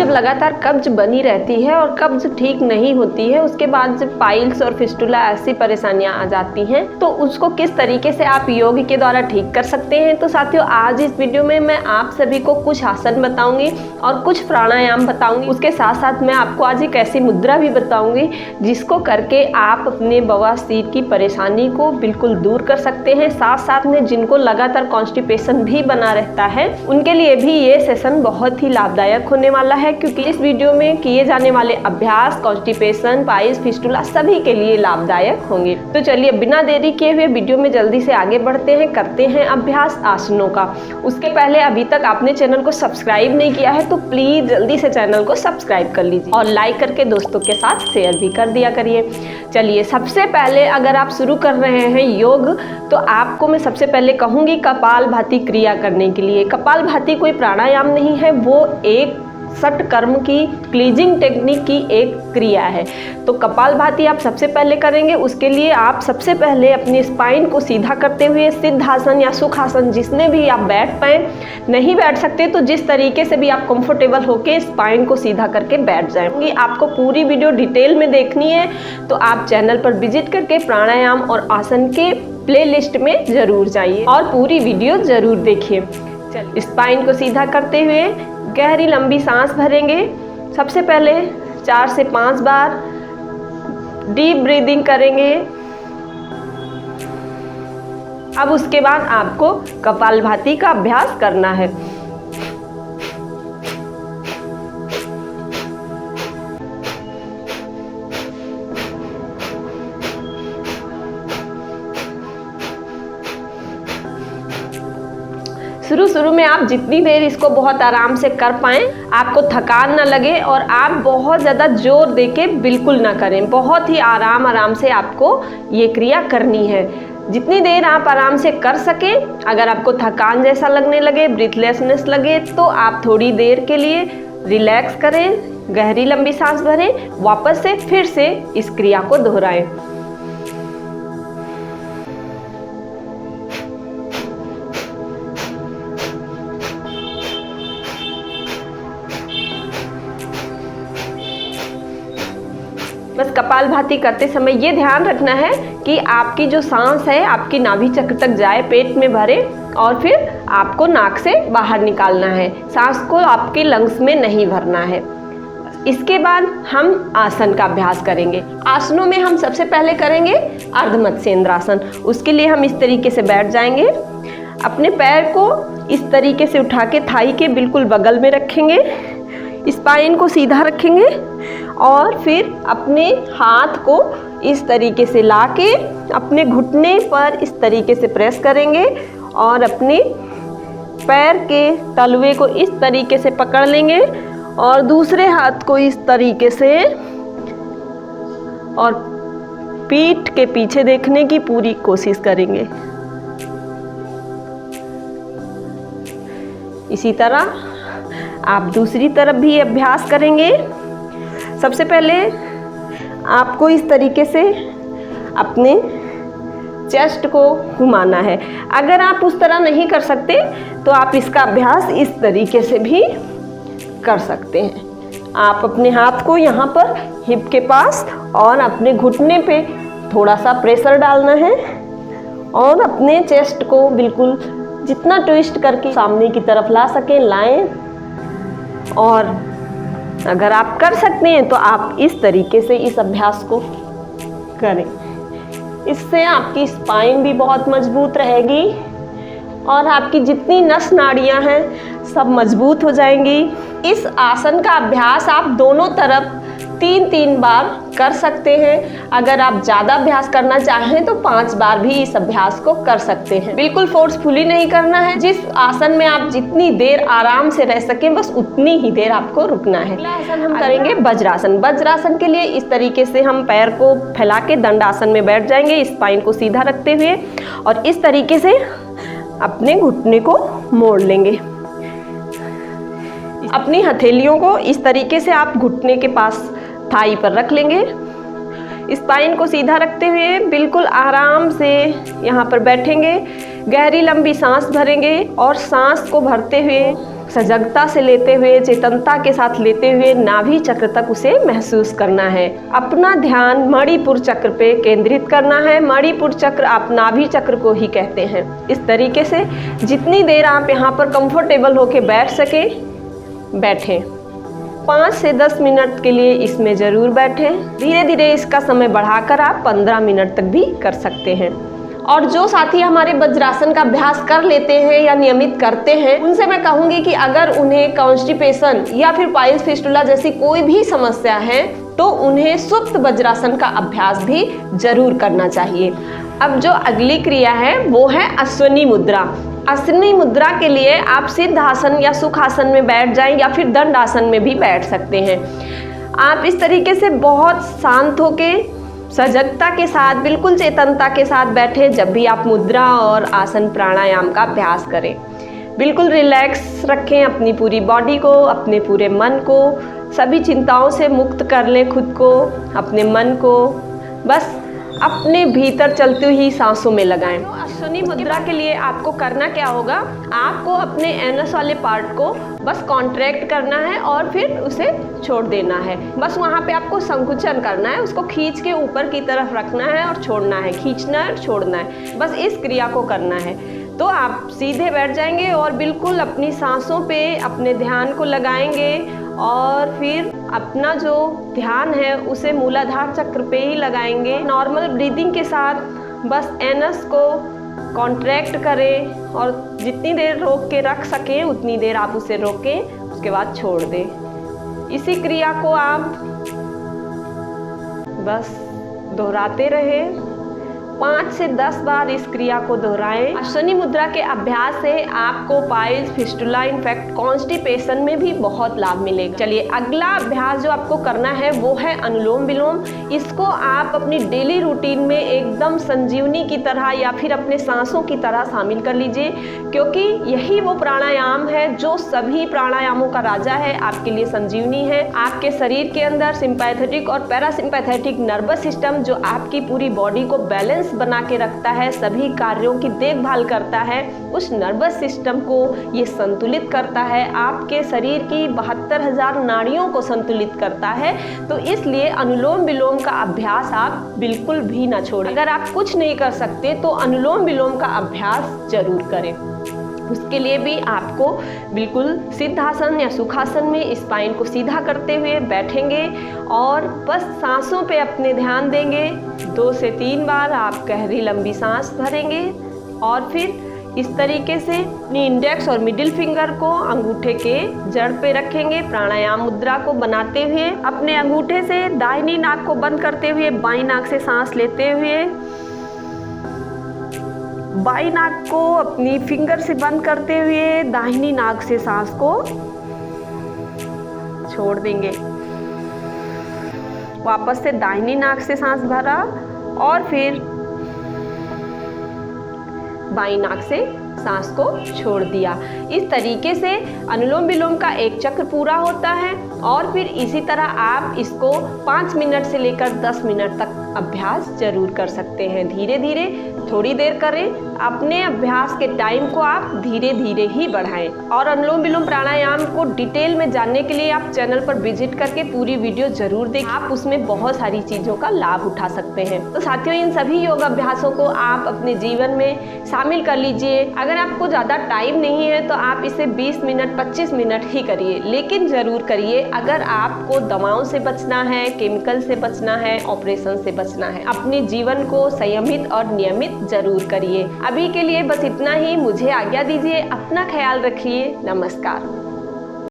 जब लगातार कब्ज बनी रहती है और कब्ज ठीक नहीं होती है, उसके बाद जब पाइल्स और फिस्टुला ऐसी परेशानियां आ जाती हैं, तो उसको किस तरीके से आप योग के द्वारा ठीक कर सकते हैं। तो साथियों, आज इस वीडियो में मैं आप सभी को कुछ आसन बताऊंगी और कुछ प्राणायाम बताऊंगी। उसके साथ साथ मैं आपको आज एक ऐसी मुद्रा भी बताऊंगी जिसको करके आप अपने बवासीर की परेशानी को बिल्कुल दूर कर सकते हैं। साथ साथ में जिनको लगातार कॉन्स्टिपेशन भी बना रहता है, उनके लिए भी ये सेशन बहुत ही लाभदायक होने वाला है, क्योंकि इस वीडियो में किए जाने वाले अभ्यास कॉन्स्टिपेशन, पाइल्स, फिस्टुला सभी के लिए लाभदायक होंगे। तो चलिए बिना देरी किए हुए वीडियो में जल्दी से आगे बढ़ते हैं, करते हैं अभ्यास आसनों का। उसके पहले अभी तक आपने चैनल को सब्सक्राइब नहीं किया है तो प्लीज जल्दी से चैनल को सब्सक्राइब कर लीजिए और लाइक करके दोस्तों के साथ शेयर भी कर दिया करिए। चलिए, सबसे पहले अगर आप शुरू कर रहे हैं योग, तो आपको मैं सबसे पहले कहूँगी कपालभाति क्रिया करने के लिए। कपालभाति कोई प्राणायाम नहीं है, वो एक षट कर्म की क्लीजिंग टेक्निक की एक क्रिया है। तो कपालभाति आप सबसे पहले करेंगे। उसके लिए आप सबसे पहले अपनी स्पाइन को सीधा करते हुए सिद्धासन या सुखासन जिसमें भी आप बैठ पाएँ, नहीं बैठ सकते तो जिस तरीके से भी आप कंफर्टेबल होके स्पाइन को सीधा करके बैठ जाएंगे। आपको पूरी वीडियो डिटेल में देखनी है तो आप चैनल पर विजिट करके प्राणायाम और आसन के प्लेलिस्ट में जरूर जाइए और पूरी वीडियो जरूर देखिए। चलिए, स्पाइन को सीधा करते हुए गहरी लंबी सांस भरेंगे। सबसे पहले 4 से 5 बार डीप ब्रीदिंग करेंगे। अब उसके बाद आपको कपालभाति का अभ्यास करना है। शुरू में आप जितनी देर इसको बहुत आराम से कर पाएँ, आपको थकान ना लगे और आप बहुत ज़्यादा जोर देके बिल्कुल ना करें। बहुत ही आराम से आपको ये क्रिया करनी है। जितनी देर आप आराम से कर सकें। अगर आपको थकान जैसा लगने लगे, ब्रीथलेसनेस लगे, तो आप थोड़ी देर के लिए रिलैक्स करें, गहरी लंबी सांस भरें, वापस से फिर से इस क्रिया को दोहराएं। बस कपालभाति करते समय ये ध्यान रखना है कि आपकी जो सांस है आपकी नाभि चक्र तक जाए, पेट में भरे और फिर आपको नाक से बाहर निकालना है। सांस को आपके लंग्स में नहीं भरना है। इसके बाद हम आसन का अभ्यास करेंगे। आसनों में हम सबसे पहले करेंगे अर्धमत्स्येंद्रासन। उसके लिए हम इस तरीके से बैठ जाएंगे। अपने पैर को इस तरीके से उठा के थाई के बिल्कुल बगल में रखेंगे, स्पाइन को सीधा रखेंगे और फिर अपने हाथ को इस तरीके से लाके अपने घुटने पर इस तरीके से प्रेस करेंगे और अपने पैर के तलवे को इस तरीके से पकड़ लेंगे और दूसरे हाथ को इस तरीके से और पीठ के पीछे देखने की पूरी कोशिश करेंगे। इसी तरह आप दूसरी तरफ भी अभ्यास करेंगे। सबसे पहले आपको इस तरीके से अपने चेस्ट को घुमाना है। अगर आप उस तरह नहीं कर सकते तो आप इसका अभ्यास इस तरीके से भी कर सकते हैं। आप अपने हाथ को यहाँ पर हिप के पास और अपने घुटने पे थोड़ा सा प्रेशर डालना है और अपने चेस्ट को बिल्कुल जितना ट्विस्ट करके सामने की तरफ ला सकें लाएं। और अगर आप कर सकते हैं तो आप इस तरीके से इस अभ्यास को करें। इससे आपकी स्पाइन भी बहुत मजबूत रहेगी और आपकी जितनी नस नाड़ियां हैं सब मजबूत हो जाएंगी। इस आसन का अभ्यास आप दोनों तरफ 3-3 बार कर सकते हैं। अगर आप ज़्यादा अभ्यास करना चाहें तो 5 बार भी इस अभ्यास को कर सकते हैं। बिल्कुल फोर्सफुली नहीं करना है। जिस आसन में आप जितनी देर आराम से रह सकें बस उतनी ही देर आपको रुकना है। अगला आसन हम करेंगे वज्रासन। वज्रासन के लिए इस तरीके से हम पैर को फैला के दंडासन में बैठ जाएंगे, स्पाइन को सीधा रखते हुए और इस तरीके से अपने घुटने को मोड़ लेंगे। अपनी हथेलियों को इस तरीके से आप घुटने के पास थाई पर रख लेंगे। स्पाइन को सीधा रखते हुए बिल्कुल आराम से यहाँ पर बैठेंगे। गहरी लंबी सांस भरेंगे और सांस को भरते हुए सजगता से लेते हुए, चेतनता के साथ लेते हुए नाभि चक्र तक उसे महसूस करना है। अपना ध्यान मणिपुर चक्र पे केंद्रित करना है। मणिपुर चक्र आप नाभि चक्र को ही कहते हैं। इस तरीके से जितनी देर आप यहाँ पर कंफर्टेबल होके बैठ सके बैठें। 5 से 10 मिनट के लिए इसमें ज़रूर बैठें। धीरे धीरे इसका समय बढ़ाकर आप 15 मिनट तक भी कर सकते हैं। और जो साथी हमारे वज्रासन का अभ्यास कर लेते हैं या नियमित करते हैं, उनसे मैं कहूँगी कि अगर उन्हें कॉन्स्टिपेशन या फिर पाइल्स फिस्टुला जैसी कोई भी समस्या है तो उन्हें सुप्त वज्रासन का अभ्यास भी जरूर करना चाहिए। अब जो अगली क्रिया है वो है अश्विनी मुद्रा। अश्विनी मुद्रा के लिए आप सिद्धासन या सुखासन में बैठ जाएं या फिर दंडासन में भी बैठ सकते हैं। आप इस तरीके से बहुत शांत होके सजगता के साथ, बिल्कुल चेतनता के साथ बैठे जब भी आप मुद्रा और आसन प्राणायाम का अभ्यास करें। बिल्कुल रिलैक्स रखें अपनी पूरी बॉडी को, अपने पूरे मन को, सभी चिंताओं से मुक्त कर लें खुद को, अपने मन को बस अपने भीतर चलती हुई सांसों में लगाएं। तो अश्विनी मुद्रा के लिए आपको करना क्या होगा, आपको अपने एनस वाले पार्ट को बस कॉन्ट्रैक्ट करना है और फिर उसे छोड़ देना है। बस वहाँ पे आपको संकुचन करना है, उसको खींच के ऊपर की तरफ रखना है और छोड़ना है, खींचना है और छोड़ना है, बस इस क्रिया को करना है। तो आप सीधे बैठ जाएंगे और बिल्कुल अपनी सांसों पे अपने ध्यान को लगाएंगे और फिर अपना जो ध्यान है उसे मूलाधार चक्र पे ही लगाएंगे। नॉर्मल ब्रीदिंग के साथ बस एनस को कॉन्ट्रैक्ट करें और जितनी देर रोक के रख सकें उतनी देर आप उसे रोकें, उसके बाद छोड़ दें। इसी क्रिया को आप बस दोहराते रहें। 5 से 10 बार इस क्रिया को दोहराएं। अश्विनी मुद्रा के अभ्यास से आपको पाइल्स, फिस्टुला, इनफैक्ट कॉन्स्टिपेशन में भी बहुत लाभ मिलेगा। चलिए अगला अभ्यास जो आपको करना है वो है अनुलोम विलोम। इसको आप अपनी डेली रूटीन में एकदम संजीवनी की तरह या फिर अपने सांसों की तरह शामिल कर लीजिए, क्योंकि यही वो प्राणायाम है जो सभी प्राणायामों का राजा है, आपके लिए संजीवनी है। आपके शरीर के अंदर सिंपैथेटिक और पैरासिम्पैथेटिक नर्वस सिस्टम जो आपकी पूरी बॉडी को बैलेंस बना के रखता है, सभी कार्यों की देखभाल करता है, उस नर्वस सिस्टम को ये संतुलित करता है, आपके शरीर की 72,000 नाड़ियों को संतुलित करता है। तो इसलिए अनुलोम विलोम का अभ्यास आप बिल्कुल भी ना छोड़ें। अगर आप कुछ नहीं कर सकते तो अनुलोम विलोम का अभ्यास जरूर करें। उसके लिए भी आपको बिल्कुल सिद्धासन या सुखासन में स्पाइन को सीधा करते हुए बैठेंगे और बस सांसों पे अपने ध्यान देंगे। 2 से 3 बार आप गहरी लंबी सांस भरेंगे और फिर इस तरीके से अपनी इंडेक्स और मिडिल फिंगर को अंगूठे के जड़ पे रखेंगे। प्राणायाम मुद्रा को बनाते हुए अपने अंगूठे से दाहिनी नाक को बंद करते हुए बाईं नाक से सांस लेते हुए, बाईं नाक को अपनी फिंगर से बंद करते हुए दाहिनी नाक से सांस को छोड़ देंगे। वापस से दाहिनी नाक से सांस भरा और फिर बाईं नाक से सांस को छोड़ दिया। इस तरीके से अनुलोम विलोम का एक चक्र पूरा होता है और फिर इसी तरह आप इसको 5 मिनट से लेकर 10 मिनट तक अभ्यास जरूर कर सकते हैं। धीरे धीरे थोड़ी देर करें, अपने अभ्यास के टाइम को आप धीरे धीरे ही बढ़ाएं। और अनुलोम विलोम प्राणायाम को डिटेल में जानने के लिए आप चैनल पर विजिट करके पूरी वीडियो जरूर देखें, आप उसमें बहुत सारी चीज़ों का लाभ उठा सकते हैं। तो साथियों, इन सभी योग अभ्यासों को आप अपने जीवन में शामिल कर लीजिए। अगर आपको ज़्यादा टाइम नहीं है तो आप इसे 20 मिनट 25 मिनट ही करिए, लेकिन ज़रूर करिए अगर आपको दवाओं से बचना है, केमिकल से बचना है, ऑपरेशन से बचना है। अपने जीवन को संयमित और नियमित जरूर करिए। अभी के लिए बस इतना ही। मुझे आज्ञा दीजिए, अपना ख्याल रखिए। नमस्कार।